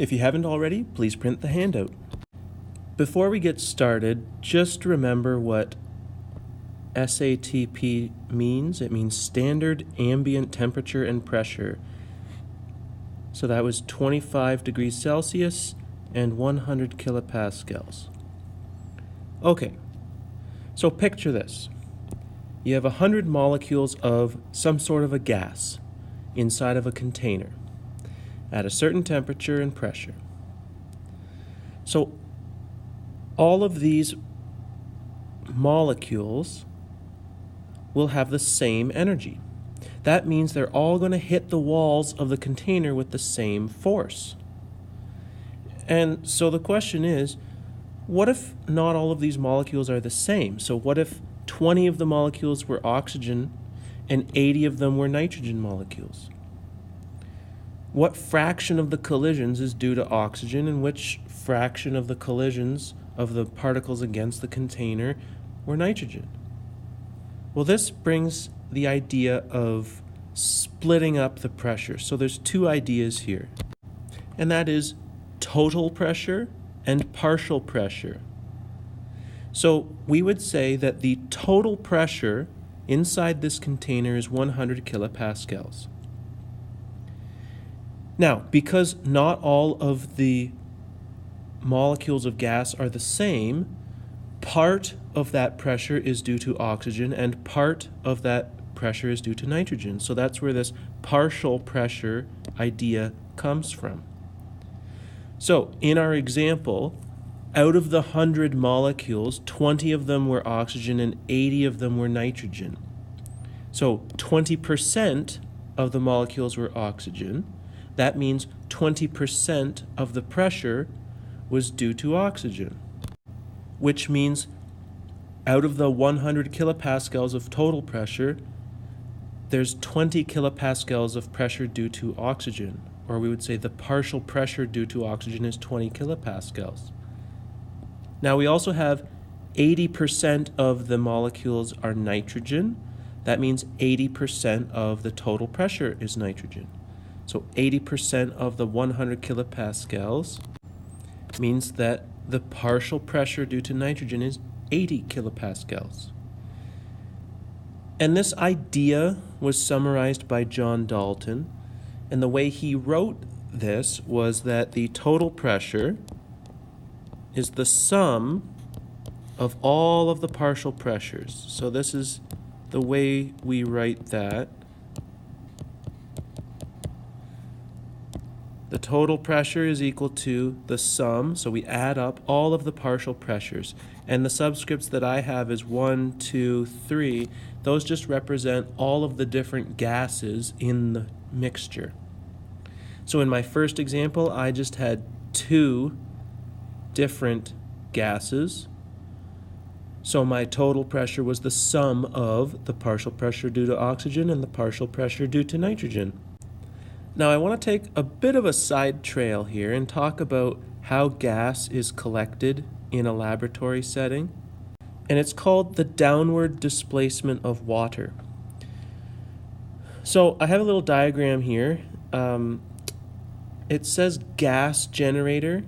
If you haven't already, please print the handout. Before we get started, just remember what SATP means. It means standard ambient temperature and pressure. So that was 25 degrees Celsius and 100 kilopascals. Okay, so picture this. You have 100 molecules of some sort of a gas inside of a container at a certain temperature and pressure. So all of these molecules will have the same energy. That means they're all going to hit the walls of the container with the same force. And so the question is, what if not all of these molecules are the same? So what if 20 of the molecules were oxygen and 80 of them were nitrogen molecules? What fraction of the collisions is due to oxygen, and which fraction of the collisions of the particles against the container were nitrogen? Well, this brings the idea of splitting up the pressure. So there's two ideas here, and that is total pressure and partial pressure. So we would say that the total pressure inside this container is 100 kilopascals. Now, because not all of the molecules of gas are the same, part of that pressure is due to oxygen and part of that pressure is due to nitrogen. So that's where this partial pressure idea comes from. So in our example, out of the 100 molecules, 20 of them were oxygen and 80 of them were nitrogen. So 20% of the molecules were oxygen. That means 20% of the pressure was due to oxygen, which means out of the 100 kilopascals of total pressure, there's 20 kilopascals of pressure due to oxygen, or we would say the partial pressure due to oxygen is 20 kilopascals. Now we also have 80% of the molecules are nitrogen. That means 80% of the total pressure is nitrogen. So 80% of the 100 kilopascals means that the partial pressure due to nitrogen is 80 kilopascals. And this idea was summarized by John Dalton, and the way he wrote this was that the total pressure is the sum of all of the partial pressures. So this is the way we write that. The total pressure is equal to the sum, so we add up all of the partial pressures. And the subscripts that I have is 1, 2, 3. Those just represent all of the different gases in the mixture. So in my first example, I just had 2 different gases. So my total pressure was the sum of the partial pressure due to oxygen and the partial pressure due to nitrogen. Now I want to take a bit of a side trail here and talk about how gas is collected in a laboratory setting. And it's called the downward displacement of water. So I have a little diagram here. It says gas generator.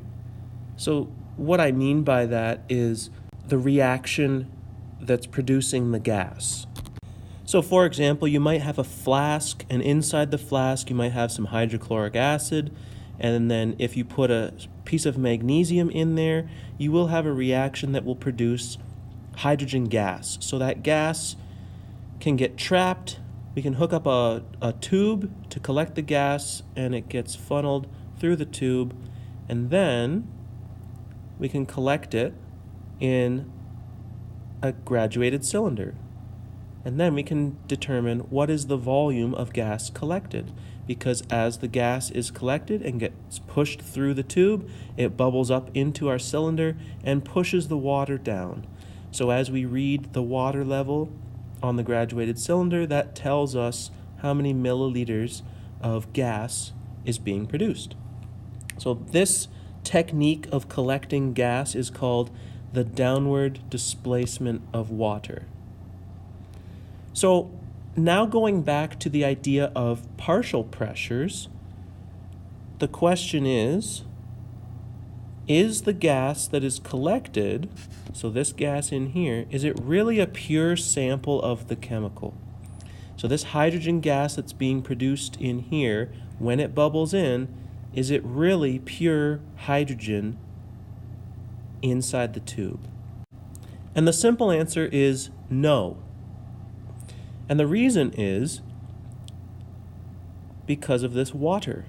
So what I mean by that is the reaction that's producing the gas. So for example, you might have a flask, and inside the flask you might have some hydrochloric acid, and then if you put a piece of magnesium in there, you will have a reaction that will produce hydrogen gas. So that gas can get trapped. We can hook up a tube to collect the gas, and it gets funneled through the tube, and then we can collect it in a graduated cylinder. And then we can determine what is the volume of gas collected, because as the gas is collected and gets pushed through the tube, it bubbles up into our cylinder and pushes the water down. So as we read the water level on the graduated cylinder, that tells us how many milliliters of gas is being produced. So this technique of collecting gas is called the downward displacement of water. So now going back to the idea of partial pressures, the question is, is the gas that is collected, so this gas in here, is it really a pure sample of the chemical? So this hydrogen gas that's being produced in here, when it bubbles in, is it really pure hydrogen inside the tube? And the simple answer is no. And the reason is because of this water.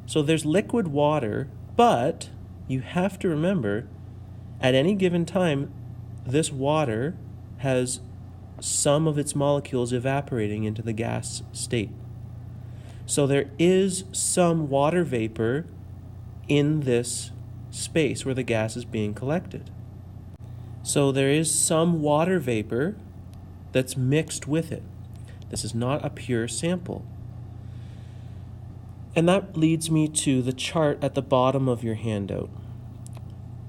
So there's liquid water, but you have to remember, at any given time, this water has some of its molecules evaporating into the gas state. So there is some water vapor in this space where the gas is being collected. So there is some water vapor that's mixed with it. This is not a pure sample. And that leads me to the chart at the bottom of your handout.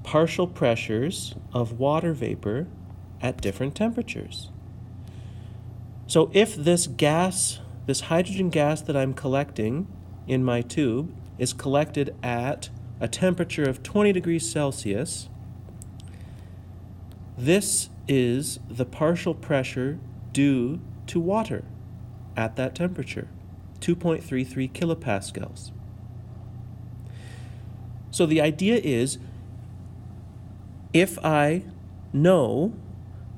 Partial pressures of water vapor at different temperatures. So if this gas, this hydrogen gas that I'm collecting in my tube is collected at a temperature of 20 degrees Celsius, this is the partial pressure due to water at that temperature, 2.33 kilopascals. So the idea is, if I know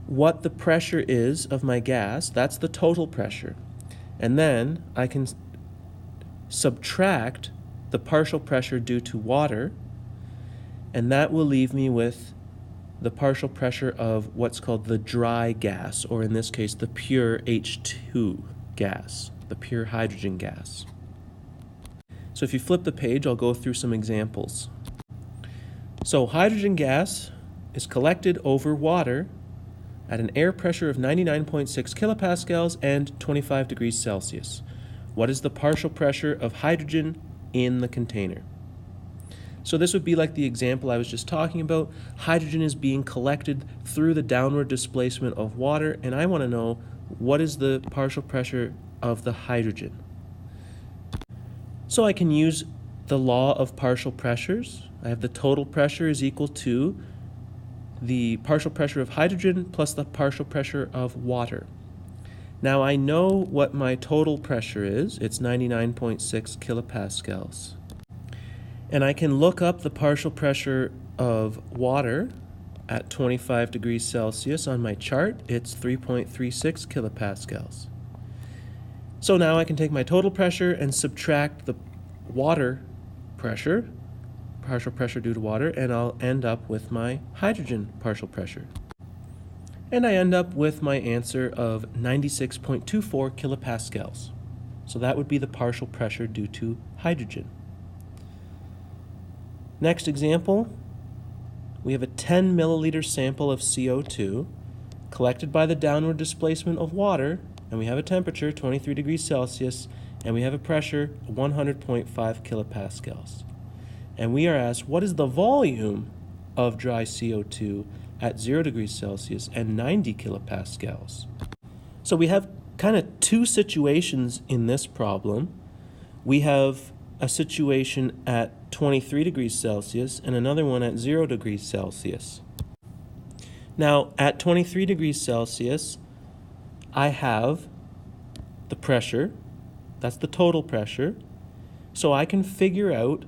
what the pressure is of my gas, that's the total pressure, and then I can subtract the partial pressure due to water, and that will leave me with the partial pressure of what's called the dry gas, or in this case, the pure H2 gas, the pure hydrogen gas. So if you flip the page, I'll go through some examples. So hydrogen gas is collected over water at an air pressure of 99.6 kilopascals and 25 degrees Celsius. What is the partial pressure of hydrogen in the container? So this would be like the example I was just talking about. Hydrogen is being collected through the downward displacement of water, and I want to know what is the partial pressure of the hydrogen. So I can use the law of partial pressures. I have the total pressure is equal to the partial pressure of hydrogen plus the partial pressure of water. Now I know what my total pressure is. It's 99.6 kilopascals. And I can look up the partial pressure of water at 25 degrees Celsius on my chart. It's 3.36 kilopascals. So now I can take my total pressure and subtract the water pressure, partial pressure due to water, and I'll end up with my hydrogen partial pressure. And I end up with my answer of 96.24 kilopascals. So that would be the partial pressure due to hydrogen. Next example, we have a 10 milliliter sample of CO2 collected by the downward displacement of water, and we have a temperature, 23 degrees Celsius, and we have a pressure, 100.5 kilopascals. And we are asked, what is the volume of dry CO2 at 0 degrees Celsius and 90 kilopascals? So we have kind of two situations in this problem. We have a situation at 23 degrees Celsius and another one at 0 degrees Celsius. Now, at 23 degrees Celsius, I have the pressure, that's the total pressure, so I can figure out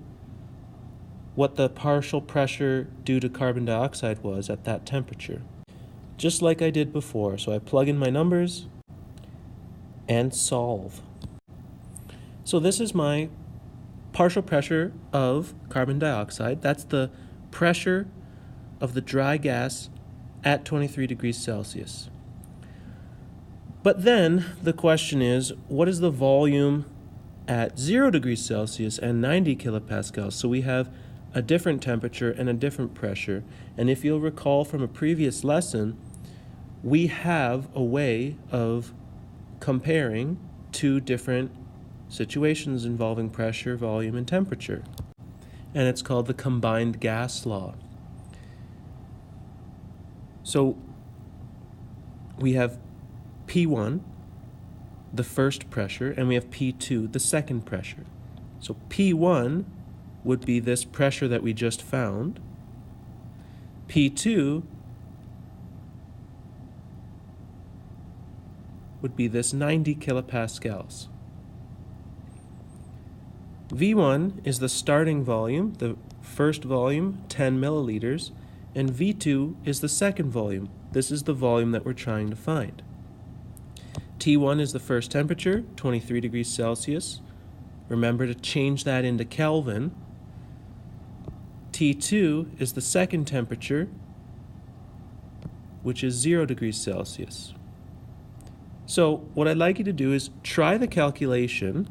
what the partial pressure due to carbon dioxide was at that temperature, just like I did before. So I plug in my numbers and solve. So this is my partial pressure of carbon dioxide. That's the pressure of the dry gas at 23 degrees Celsius. But then the question is, what is the volume at 0 degrees Celsius and 90 kilopascals? So we have a different temperature and a different pressure. And if you'll recall from a previous lesson, we have a way of comparing two different situations involving pressure, volume, and temperature. And it's called the combined gas law. So we have P1, the first pressure, and we have P2, the second pressure. So P1 would be this pressure that we just found. P2 would be this 90 kilopascals. V1 is the starting volume, the first volume, 10 milliliters, and V2 is the second volume. This is the volume that we're trying to find. T1 is the first temperature, 23 degrees Celsius. Remember to change that into Kelvin. T2 is the second temperature, which is 0 degrees Celsius. So what I'd like you to do is try the calculation,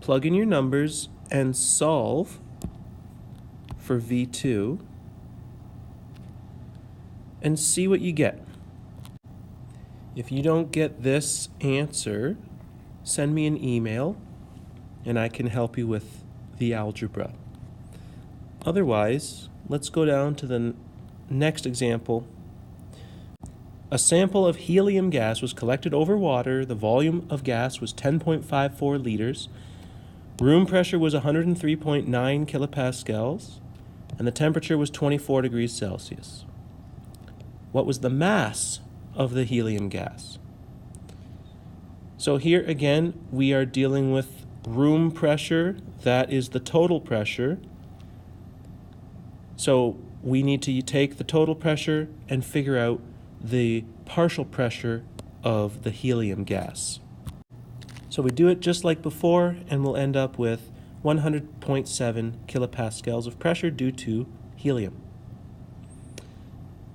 plug in your numbers, and solve for V2, and see what you get. If you don't get this answer, send me an email, and I can help you with the algebra. Otherwise, let's go down to the next example. A sample of helium gas was collected over water. The volume of gas was 10.54 liters. Room pressure was 103.9 kilopascals, and the temperature was 24 degrees Celsius. What was the mass of the helium gas? So here again, we are dealing with room pressure. That is the total pressure. So we need to take the total pressure and figure out the partial pressure of the helium gas. So we do it just like before, and we'll end up with 100.7 kilopascals of pressure due to helium.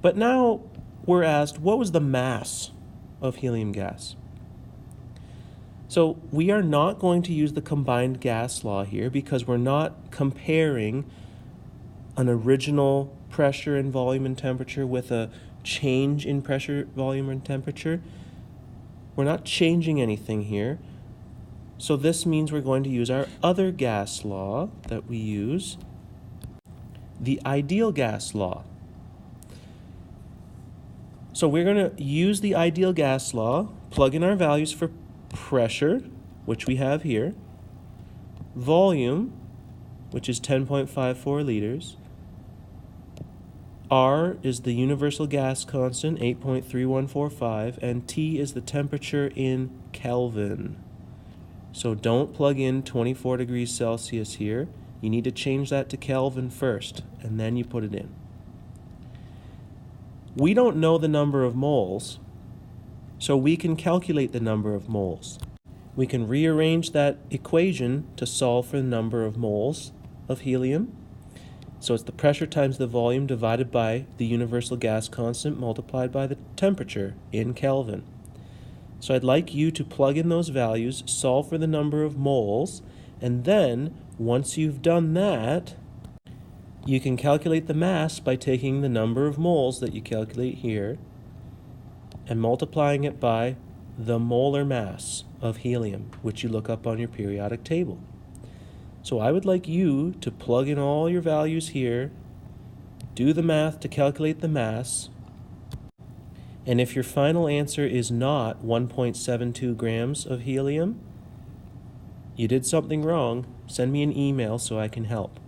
But now we're asked, what was the mass of helium gas? So we are not going to use the combined gas law here because we're not comparing an original pressure and volume and temperature with a change in pressure, volume, and temperature. We're not changing anything here. So this means we're going to use our other gas law that we use, the ideal gas law. So we're going to use the ideal gas law, plug in our values for pressure, which we have here, volume, which is 10.54 liters, R is the universal gas constant, 8.3145, and T is the temperature in Kelvin. So don't plug in 24 degrees Celsius here. You need to change that to Kelvin first, and then you put it in. We don't know the number of moles, so we can calculate the number of moles. We can rearrange that equation to solve for the number of moles of helium. So it's the pressure times the volume divided by the universal gas constant multiplied by the temperature in Kelvin. So I'd like you to plug in those values, solve for the number of moles, and then once you've done that, you can calculate the mass by taking the number of moles that you calculate here and multiplying it by the molar mass of helium, which you look up on your periodic table. So I would like you to plug in all your values here, do the math to calculate the mass, and if your final answer is not 1.72 grams of helium, you did something wrong. Send me an email so I can help.